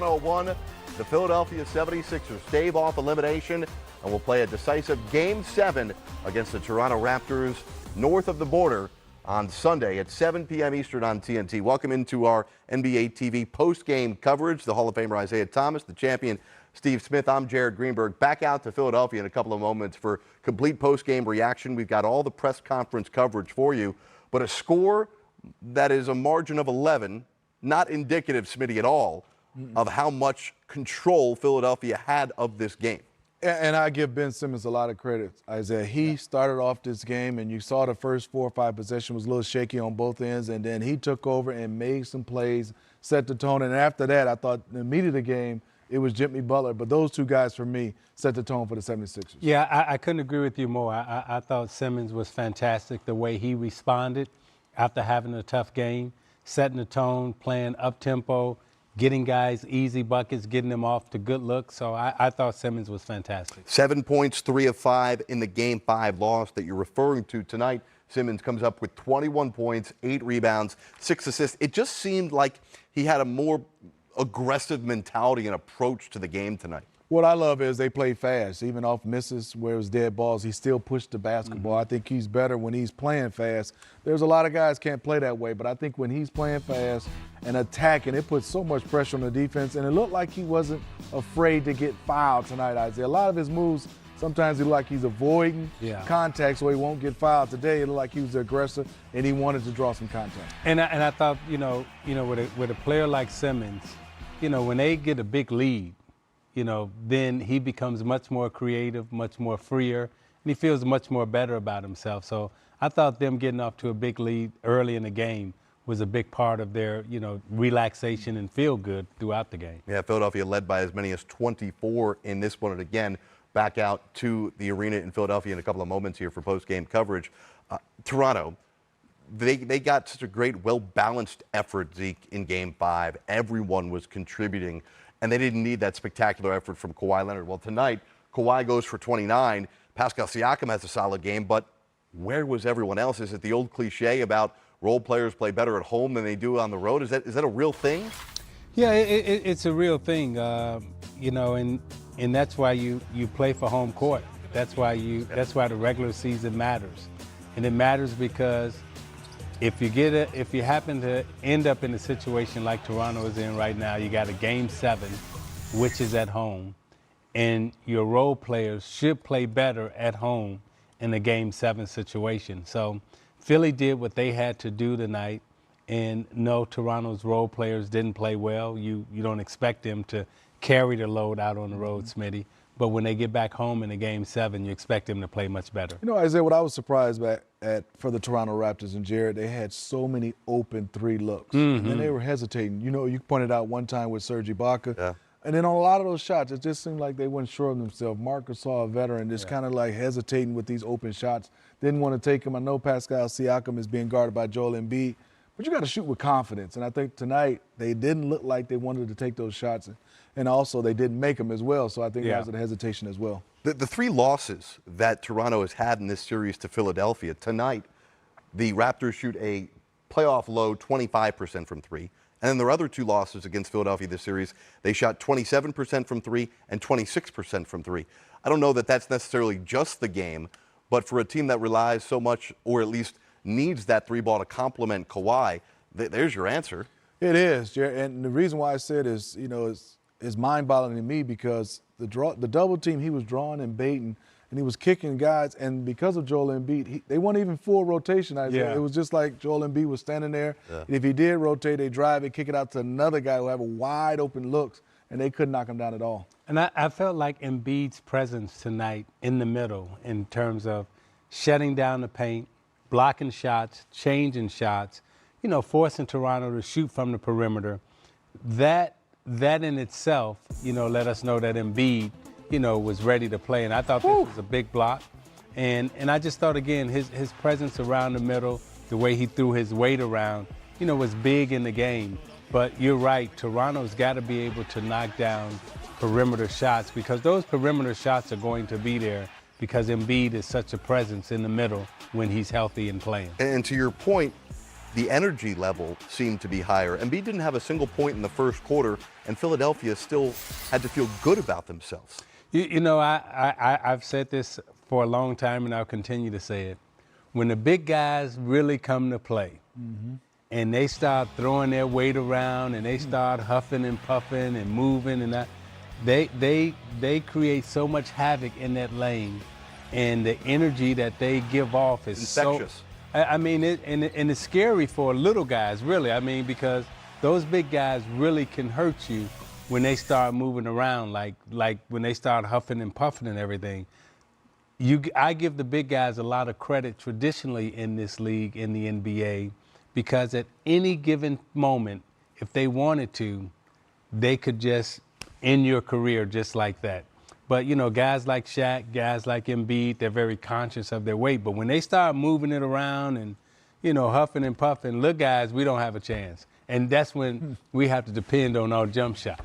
101, the Philadelphia 76ers stave off elimination and will play a decisive Game 7 against the Toronto Raptors north of the border on Sunday at 7 p.m. Eastern on TNT. Welcome into our NBA TV post-game coverage. The Hall of Famer Isaiah Thomas, the champion Steve Smith. I'm Jared Greenberg. Back out to Philadelphia in a couple of moments for complete post-game reaction. We've got all the press conference coverage for you, but a score that is a margin of 11, not indicative, Smitty, at all, of how much control Philadelphia had of this game. And I give Ben Simmons a lot of credit, Isaiah. He started off this game, and you saw the first 4 or 5 possessions was a little shaky on both ends, and then he took over and made some plays, set the tone. And after that, I thought in the meat of the game, it was Jimmy Butler. But those two guys, for me, set the tone for the 76ers. Yeah, I couldn't agree with you more. I thought Simmons was fantastic, the way he responded after having a tough game, setting the tone, playing up-tempo, getting guys easy buckets, getting them off to good looks. So I thought Simmons was fantastic. 7 points, 3 of 5 in the Game 5 loss that you're referring to tonight. Simmons comes up with 21 points, 8 rebounds, 6 assists. It just seemed like he had a more aggressive mentality and approach to the game tonight. What I love is they play fast. Even off misses where it was dead balls, he still pushed the basketball. I think he's better when he's playing fast. There's a lot of guys can't play that way, but I think when he's playing fast and attacking, it puts so much pressure on the defense, and it looked like he wasn't afraid to get fouled tonight, Isaiah. A lot of his moves, sometimes he looked like he's avoiding contact so he won't get fouled. Today, it looked like he was the aggressor, and he wanted to draw some contact. And I thought, with a player like Simmons, when they get a big lead, then he becomes much more creative, much more freer, and he feels much more better about himself. So I thought them getting off to a big lead early in the game was a big part of their, relaxation and feel good throughout the game. Yeah, Philadelphia led by as many as 24 in this one. And again, back out to the arena in Philadelphia in a couple of moments here for post-game coverage. Toronto, they got such a great, well-balanced effort, Zeke, in Game 5. Everyone was contributing, and they didn't need that spectacular effort from Kawhi Leonard. Well, tonight, Kawhi goes for 29. Pascal Siakam has a solid game, but where was everyone else? Is it the old cliche about role players play better at home than they do on the road? Is that a real thing? Yeah, it's a real thing, and that's why you play for home court. That's why the regular season matters, and it matters because if you happen to end up in a situation like Toronto is in right now, you got a Game 7, which is at home, and your role players should play better at home in a Game 7 situation. So Philly did what they had to do tonight, and no, Toronto's role players didn't play well. You don't expect them to carry the load out on the road, Smitty. But when they get back home in a Game 7, you expect them to play much better. Isaiah, what I was surprised at for the Toronto Raptors and Jared, they had so many open 3 looks. And they were hesitating. You pointed out one time with Serge Ibaka. Yeah. And then on a lot of those shots, it just seemed like they weren't sure of themselves. Marcus saw a veteran just kind of like hesitating with these open shots. Didn't want to take them. I know Pascal Siakam is being guarded by Joel Embiid, but you got to shoot with confidence. And I think tonight they didn't look like they wanted to take those shots. And also they didn't make them as well. So I think that was a hesitation as well. The 3 losses that Toronto has had in this series to Philadelphia, tonight the Raptors shoot a playoff low 25% from 3. And then their other 2 losses against Philadelphia this series, they shot 27% from 3 and 26% from 3. I don't know that that's necessarily just the game, but for a team that relies so much, or at least needs that 3 ball to complement Kawhi, there's your answer. It is, Jared. And the reason why I said is, is mind-boggling to me because the double team he was drawing and baiting, and he was kicking guys, and because of Joel Embiid, they weren't even full rotation. It was just like Joel Embiid was standing there. Yeah. And if he did rotate, they drive it, kick it out to another guy who have a wide open looks, and they couldn't knock him down at all. And I felt like Embiid's presence tonight in the middle in terms of shutting down the paint, blocking shots, changing shots, forcing Toronto to shoot from the perimeter. That in itself, let us know that Embiid, was ready to play. And I thought this was a big block. And I just thought, again, his presence around the middle, the way he threw his weight around, was big in the game. But you're right, Toronto's got to be able to knock down perimeter shots because those perimeter shots are going to be there because Embiid is such a presence in the middle when he's healthy and playing. And to your point, the energy level seemed to be higher. Embiid didn't have a single point in the first quarter, and Philadelphia still had to feel good about themselves. You know, I've said this for a long time, and I'll continue to say it. When the big guys really come to play, and they start throwing their weight around, and they start huffing and puffing and moving, and that, they create so much havoc in that lane, and the energy that they give off is infectious. So. I mean, and it's scary for little guys, really. I mean, because those big guys really can hurt you when they start moving around, like when they start huffing and puffing and everything. I give the big guys a lot of credit traditionally in this league, in the NBA, because at any given moment, if they wanted to, they could just end your career just like that. But, you know, guys like Shaq, guys like Embiid, they're very conscious of their weight. But when they start moving it around and, you know, huffing and puffing, look, guys, we don't have a chance. And that's when we have to depend on our jump shot.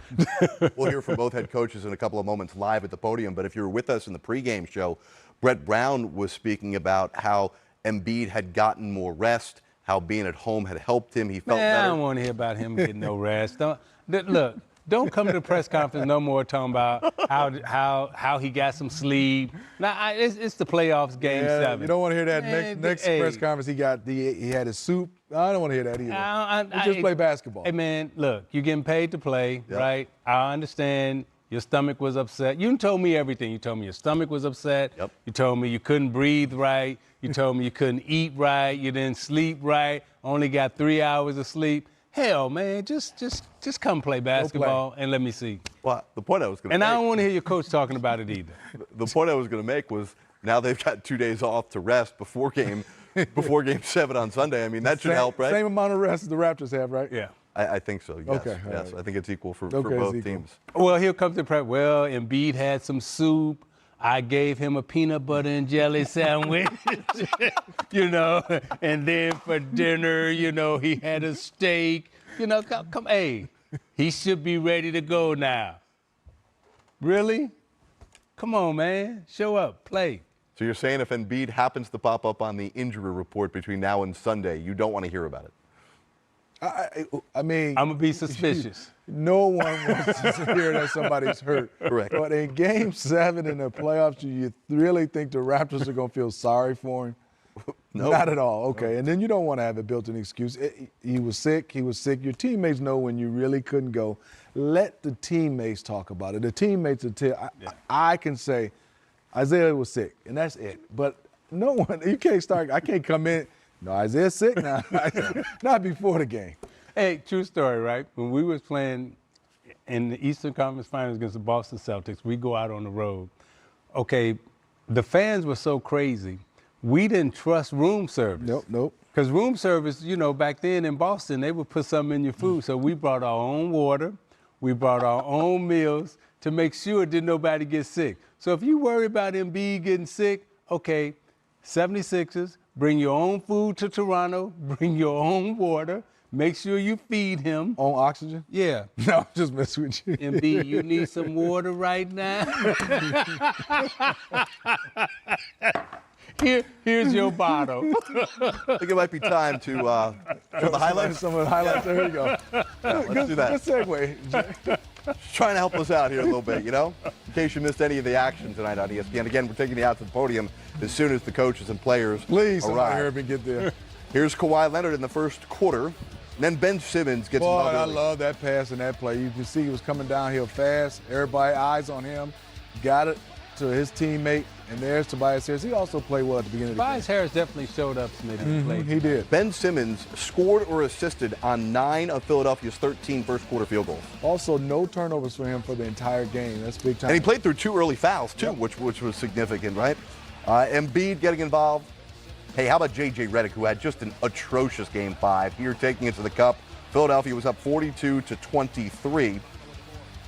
We'll hear from both head coaches in a couple of moments live at the podium. But if you were with us in the pregame show, Brett Brown was speaking about how Embiid had gotten more rest, how being at home had helped him. He felt better. I don't want to hear about him getting no rest. Look. Don't come to the press conference no more talking about how he got some sleep. Now it's the playoffs, Game 7. You don't want to hear that next press conference. He had his soup. I don't want to hear that either. Just play basketball. Hey man, look, you're getting paid to play, right? I understand your stomach was upset. You told me everything. You told me your stomach was upset. Yep. You told me you couldn't breathe right. You told me you couldn't eat right. You didn't sleep right. Only got 3 hours of sleep. Hell, man, just come play basketball and let me see. Well, the point I was going to make. And I don't want to hear your coach talking about it either. The point I was going to make was now they've got 2 days off to rest before Game 7 on Sunday. I mean, that should help, right? Same amount of rest as the Raptors have, right? Yeah. I think so, yes. Okay. Yes, right. I think it's equal for both teams. Well, he'll come to prep. Well, Embiid had some soup. I gave him a peanut butter and jelly sandwich, you know, and then for dinner, you know, he had a steak. You know, come, hey, he should be ready to go now. Really? Come on, man. Show up, play. So you're saying if Embiid happens to pop up on the injury report between now and Sunday, you don't want to hear about it? I mean, I'm going to be suspicious. No one wants to hear that somebody's hurt. Correct. But in Game 7 in the playoffs, do you really think the Raptors are going to feel sorry for him? No. Not at all. Okay. No. And then you don't want to have a built-in excuse. He was sick. He was sick. Your teammates know when you really couldn't go. Let the teammates talk about it. The teammates will tell. I can say Isaiah was sick, and that's it. But no one, you can't start. I can't come in. No, Isaiah's sick now. Not before the game. Hey, true story, right? When we was playing in the Eastern Conference Finals against the Boston Celtics, we go out on the road. Okay, the fans were so crazy, we didn't trust room service. Nope. Because room service, you know, back then in Boston, they would put something in your food. So we brought our own water. We brought our own meals to make sure didn't nobody get sick. So if you worry about Embiid getting sick, okay, 76ers, bring your own food to Toronto, bring your own water, make sure you feed him. On oxygen? Yeah. No, I'm just messing with you. Embiid, you need some water right now? Here's your bottle. I think it might be time to show the highlights. Some of the highlights. There you go. Let's do that. Good segue. Just trying to help us out here a little bit, you know, in case you missed any of the action tonight on ESPN. Again, we're taking you out to the podium as soon as the coaches and players Please, arrive. somebody hurry me get there. Here's Kawhi Leonard in the first quarter. And then Ben Simmons gets Boy, another. I love that pass and that play. You can see he was coming downhill fast. Everybody eyes on him. Got it to his teammate. And there's Tobias Harris. He also played well at the beginning of the game. Tobias Harris definitely showed up, Smitty. He did. Ben Simmons scored or assisted on 9 of Philadelphia's 13 first quarter field goals. Also, no turnovers for him for the entire game. That's big time. And he played through 2 early fouls, too, which was significant, right? Embiid getting involved. Hey, how about J.J. Redick, who had just an atrocious Game 5, here taking it to the cup. Philadelphia was up 42-23.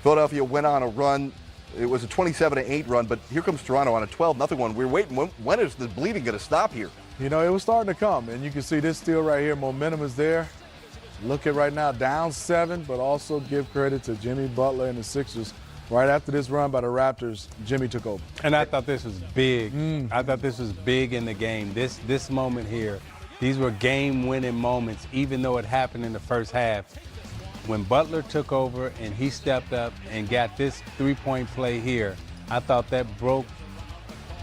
Philadelphia went on a run. It was a 27-8 run, but here comes Toronto on a 12-0 one. We're waiting. When is the bleeding going to stop here? You know, it was starting to come, and you can see this steal right here. Momentum is there. Look at right now, down 7, but also give credit to Jimmy Butler and the Sixers. Right after this run by the Raptors, Jimmy took over. And I thought this was big. I thought this was big in the game. This moment here These were game-winning moments, even though it happened in the first half. When Butler took over and he stepped up and got this three-point play here, I thought that broke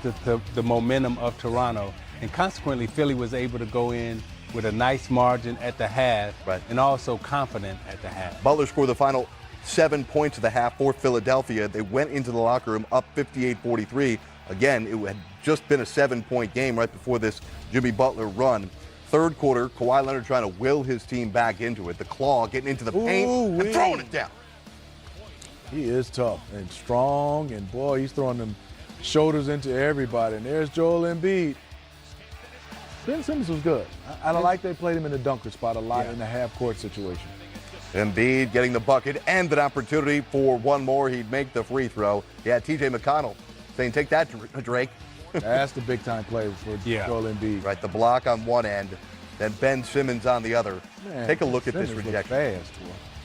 the momentum of Toronto. And consequently, Philly was able to go in with a nice margin at the half, right, and also confident at the half. Butler scored the final 7 points of the half for Philadelphia. They went into the locker room up 58-43. Again, it had just been a 7-point game right before this Jimmy Butler run. Third quarter, Kawhi Leonard trying to will his team back into it. The claw getting into the paint and throwing it down. He is tough and strong, and boy, he's throwing them shoulders into everybody. And there's Joel Embiid. Ben Simmons was good. I like they played him in the dunker spot a lot in the half-court situation. Embiid getting the bucket and an opportunity for one more. He'd make the free throw. Yeah, T.J. McConnell saying, take that, Drake. That's the big-time play for Joel Embiid. Right, the block on one end, then Ben Simmons on the other. Man, take a look at Simmons this rejection. Fast,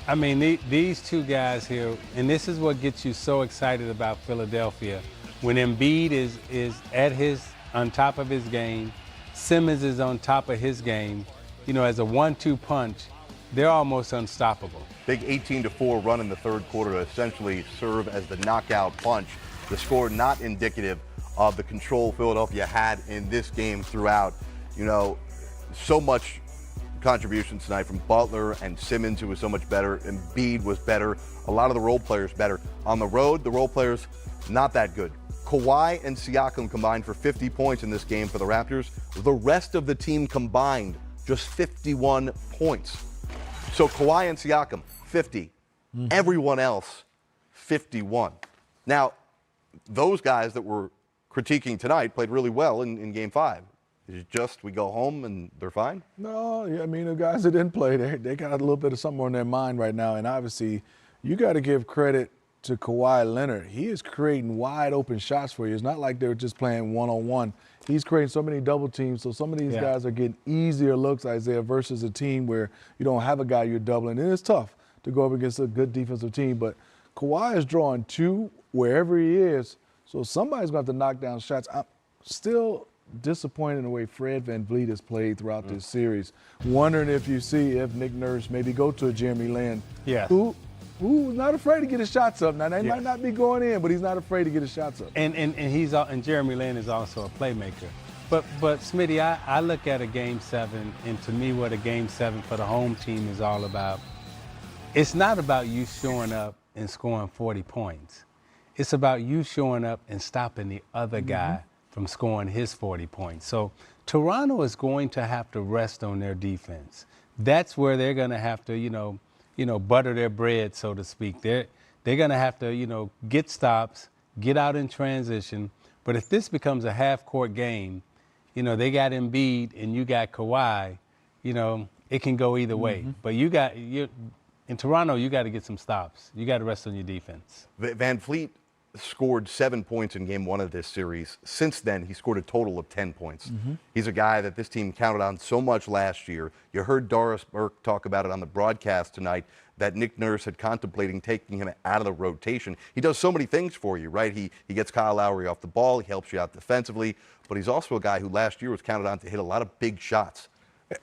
I mean, these two guys here, and this is what gets you so excited about Philadelphia. When Embiid is on top of his game, Simmons is on top of his game, you know, as a 1-2 punch, they're almost unstoppable. Big 18-4 run in the third quarter to essentially serve as the knockout punch. The score not indicative of the control Philadelphia had in this game throughout. You know, so much contributions tonight from Butler and Simmons, who was so much better. Embiid was better. A lot of the role players better. On the road, the role players not that good. Kawhi and Siakam combined for 50 points in this game for the Raptors. The rest of the team combined just 51 points. So Kawhi and Siakam, 50. Everyone else, 51. Now, those guys that were critiquing tonight played really well in Game 5. Is it just we go home and they're fine? No, I mean, the guys that didn't play, they got a little bit of something on their mind right now. And obviously, you got to give credit to Kawhi Leonard. He is creating wide open shots for you. It's not like they're just playing one-on-one. He's creating so many double teams, so some of these guys are getting easier looks, Isaiah, versus a team where you don't have a guy you're doubling. And it's tough to go up against a good defensive team, but Kawhi is drawing two wherever he is, so somebody's going to have to knock down shots. I'm still disappointed in the way Fred VanVleet has played throughout this series. Wondering if Nick Nurse maybe go to a Jeremy Lin, who's not afraid to get his shots up. Now, they might not be going in, but he's not afraid to get his shots up. And Jeremy Lin is also a playmaker. But Smitty, I look at a Game 7, and to me what a Game 7 for the home team is all about, it's not about you showing up and scoring 40 points. It's about you showing up and stopping the other guy from scoring his 40 points. So Toronto is going to have to rest on their defense. That's where they're going to have to, butter their bread, so to speak. They're going to have to, get stops, get out in transition. But if this becomes a half-court game, they got Embiid and you got Kawhi, it can go either way. But in Toronto, you got to get some stops. You got to rest on your defense. VanVleet scored 7 points in Game 1 of this series. Since then, he scored a total of 10 points. He's a guy that this team counted on so much last year. You heard Doris Burke talk about it on the broadcast tonight, that Nick Nurse had contemplating taking him out of the rotation. He does so many things for you, right? He gets Kyle Lowry off the ball. He helps you out defensively. But he's also a guy who last year was counted on to hit a lot of big shots.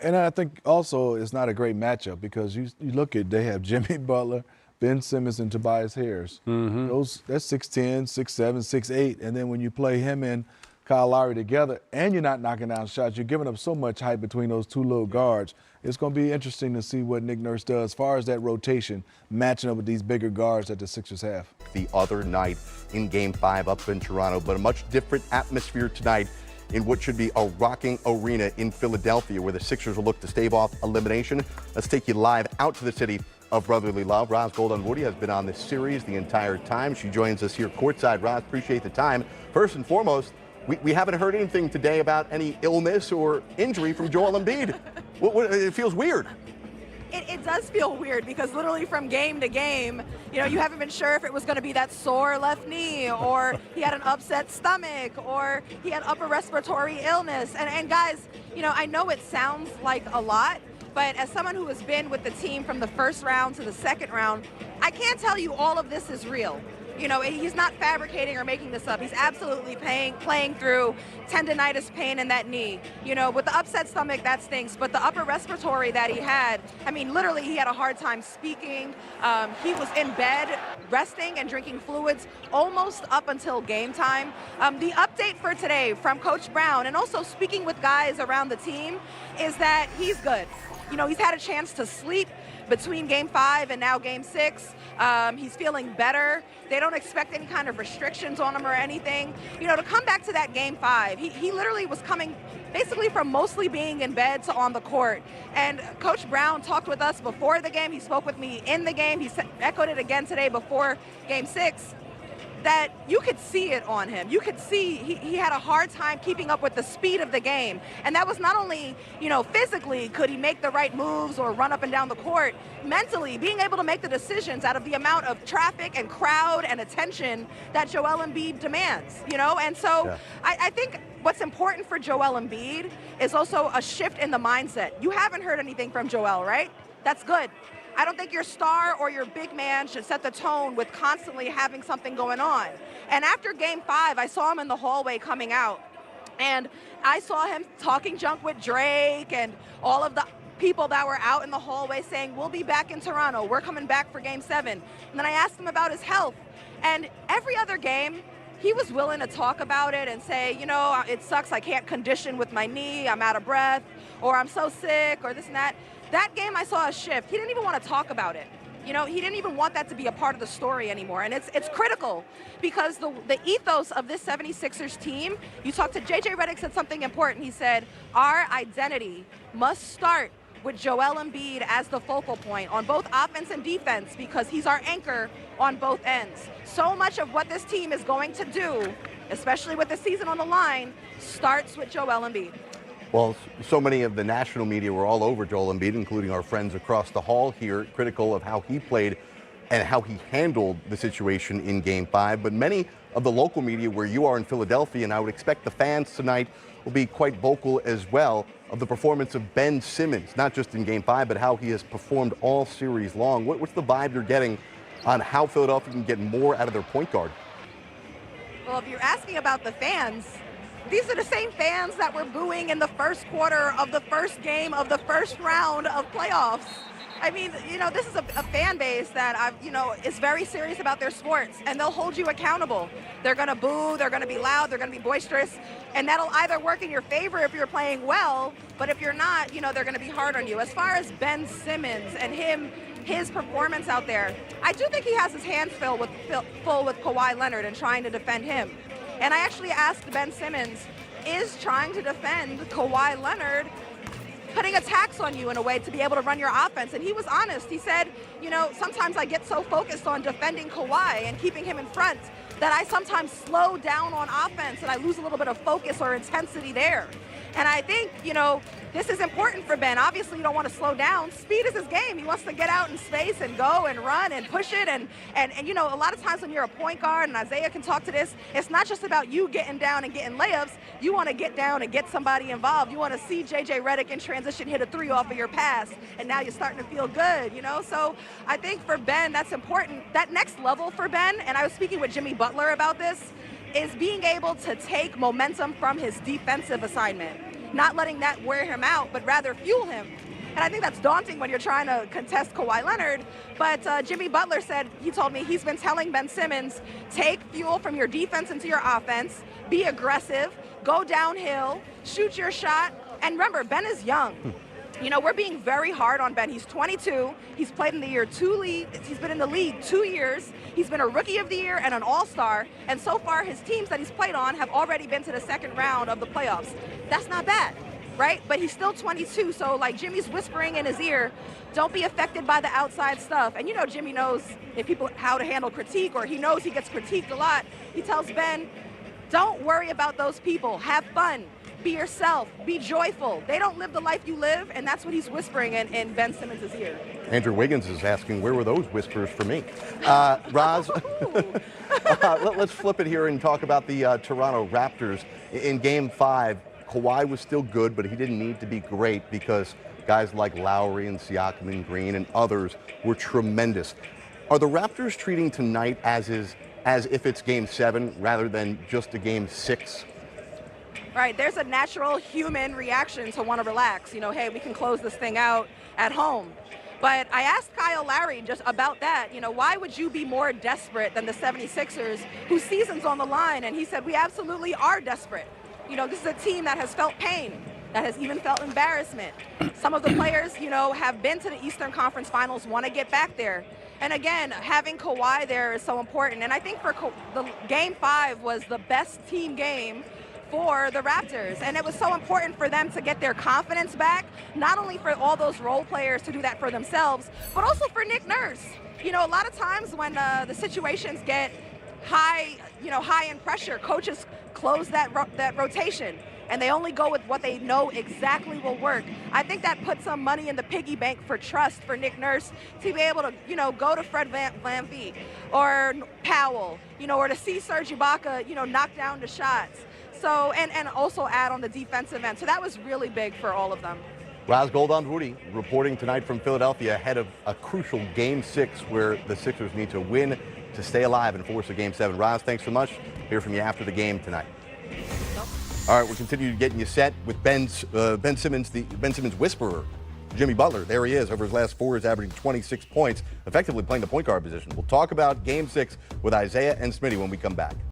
And I think also it's not a great matchup because you look at, they have Jimmy Butler, Ben Simmons, and Tobias Harris. That's 6'10", 6'7", 6'8", and then when you play him and Kyle Lowry together and you're not knocking down shots, you're giving up so much height between those two little guards. It's going to be interesting to see what Nick Nurse does as far as that rotation, matching up with these bigger guards that the Sixers have. The other night in Game 5 up in Toronto, but a much different atmosphere tonight in what should be a rocking arena in Philadelphia, where the Sixers will look to stave off elimination. Let's take you live out to the city of brotherly love. Roz Goldon-Woody has been on this series the entire time. She joins us here courtside. Roz, appreciate the time. First and foremost, we haven't heard anything today about any illness or injury from Joel Embiid. It feels weird. It does feel weird because literally from game to game, you haven't been sure if it was going to be that sore left knee or he had an upset stomach or he had upper respiratory illness. And guys, I know it sounds like a lot, but as someone who has been with the team from the first round to the second round, I can't tell you all of this is real. You know, he's not fabricating or making this up. He's absolutely playing through tendonitis pain in that knee. You know, with the upset stomach, that stinks. But the upper respiratory that he had, I mean, literally he had a hard time speaking. He was in bed resting and drinking fluids almost up until game time. The update for today from Coach Brown, and also speaking with guys around the team, is that he's good. You know, he's had a chance to sleep between game 5 and now game 6. He's feeling better. They don't expect any kind of restrictions on him or anything. You know, to come back to that game 5, he literally was coming basically from mostly being in bed to on the court. And Coach Brown talked with us before the game. He spoke with me in the game. He echoed it again today before game 6. That you could see it on him. You could see he had a hard time keeping up with the speed of the game. And that was not only, you know, physically, could he make the right moves or run up and down the court, mentally, being able to make the decisions out of the amount of traffic and crowd and attention that Joel Embiid demands, you know? And so yeah. I think what's important for Joel Embiid is also a shift in the mindset. You haven't heard anything from Joel, right? That's good. I don't think your star or your big man should set the tone with constantly having something going on. And after game 5, I saw him in the hallway coming out. And I saw him talking junk with Drake and all of the people that were out in the hallway saying, we'll be back in Toronto. We're coming back for game 7. And then I asked him about his health. And every other game, he was willing to talk about it and say, you know, it sucks. I can't condition with my knee. I'm out of breath, or I'm so sick, or this and that. That game, I saw a shift. He didn't even want to talk about it. You know, he didn't even want that to be a part of the story anymore. And it's critical because the ethos of this 76ers team, you talked to JJ Redick said something important. He said, our identity must start with Joel Embiid as the focal point on both offense and defense because he's our anchor on both ends. So much of what this team is going to do, especially with the season on the line, starts with Joel Embiid. Well, so many of the national media were all over Joel Embiid, including our friends across the hall here, critical of how he played and how he handled the situation in Game 5. But many of the local media where you are in Philadelphia, and I would expect the fans tonight will be quite vocal as well, of the performance of Ben Simmons, not just in Game 5, but how he has performed all series long. What's the vibe you're getting on how Philadelphia can get more out of their point guard? Well, if you're asking about the fans, these are the same fans that were booing in the first quarter of the first game of the first round of playoffs. I mean, you know, this is a fan base that, is very serious about their sports, and they'll hold you accountable. They're going to boo, they're going to be loud, they're going to be boisterous, and that'll either work in your favor if you're playing well, but if you're not, you know, they're going to be hard on you. As far as Ben Simmons and his performance out there, I do think he has his hands full with Kawhi Leonard and trying to defend him. And I actually asked Ben Simmons, is trying to defend Kawhi Leonard putting a tax on you in a way to be able to run your offense? And he was honest. He said, you know, sometimes I get so focused on defending Kawhi and keeping him in front that I sometimes slow down on offense and I lose a little bit of focus or intensity there. And I think, you know, this is important for Ben. Obviously, you don't want to slow down. Speed is his game. He wants to get out in space and go and run and push it. And you know, a lot of times when you're a point guard, and Isaiah can talk to this, it's not just about you getting down and getting layups. You want to get down and get somebody involved. You want to see JJ Redick in transition hit a 3 off of your pass, and now you're starting to feel good, you know? So I think for Ben, that's important. That next level for Ben, and I was speaking with Jimmy Butler about this, is being able to take momentum from his defensive assignment. Not letting that wear him out, but rather fuel him. And I think that's daunting when you're trying to contest Kawhi Leonard. But Jimmy Butler said, he told me he's been telling Ben Simmons, take fuel from your defense into your offense, be aggressive, go downhill, shoot your shot. And remember, Ben is young. You know, we're being very hard on Ben. He's 22. He's played in the year 2 league. He's been in the league 2 years. He's been a Rookie of the Year and an All-Star. And so far, his teams that he's played on have already been to the second round of the playoffs. That's not bad, right? But he's still 22. So, like, Jimmy's whispering in his ear, don't be affected by the outside stuff. And you know, Jimmy knows how to handle critique, or he knows he gets critiqued a lot. He tells Ben, don't worry about those people. Have fun. Be yourself. Be joyful. They don't live the life you live, and that's what he's whispering in Ben Simmons' ear. Andrew Wiggins is asking, where were those whispers for me? Roz, let's flip it here and talk about the Toronto Raptors. In Game 5, Kawhi was still good, but he didn't need to be great because guys like Lowry and Siakam and Green and others were tremendous. Are the Raptors treating tonight as if it's Game 7 rather than just a Game 6? Right, there's a natural human reaction to want to relax. You know, hey, we can close this thing out at home. But I asked Kyle Lowry just about that. You know, why would you be more desperate than the 76ers, whose season's on the line? And he said, we absolutely are desperate. You know, this is a team that has felt pain, that has even felt embarrassment. Some of the players, you know, have been to the Eastern Conference Finals, want to get back there. And again, having Kawhi there is so important. And I think for the Game 5 was the best team game for the Raptors, and it was so important for them to get their confidence back, not only for all those role players to do that for themselves, but also for Nick Nurse. You know, a lot of times when the situations get high in pressure, coaches close that rotation, and they only go with what they know exactly will work. I think that puts some money in the piggy bank for trust for Nick Nurse to be able to, you know, go to Fred VanVleet or Powell, you know, or to see Serge Ibaka, you know, knock down the shots. So, and also add on the defensive end. So that was really big for all of them. Raz Goldandwudi reporting tonight from Philadelphia ahead of a crucial Game 6 where the Sixers need to win to stay alive and force a Game 7. Raz, thanks so much. Hear from you after the game tonight. All right, we'll continue getting you set with Ben Simmons, the Ben Simmons whisperer, Jimmy Butler. There he is. Over his last 4 is averaging 26 points, effectively playing the point guard position. We'll talk about Game 6 with Isaiah and Smitty when we come back.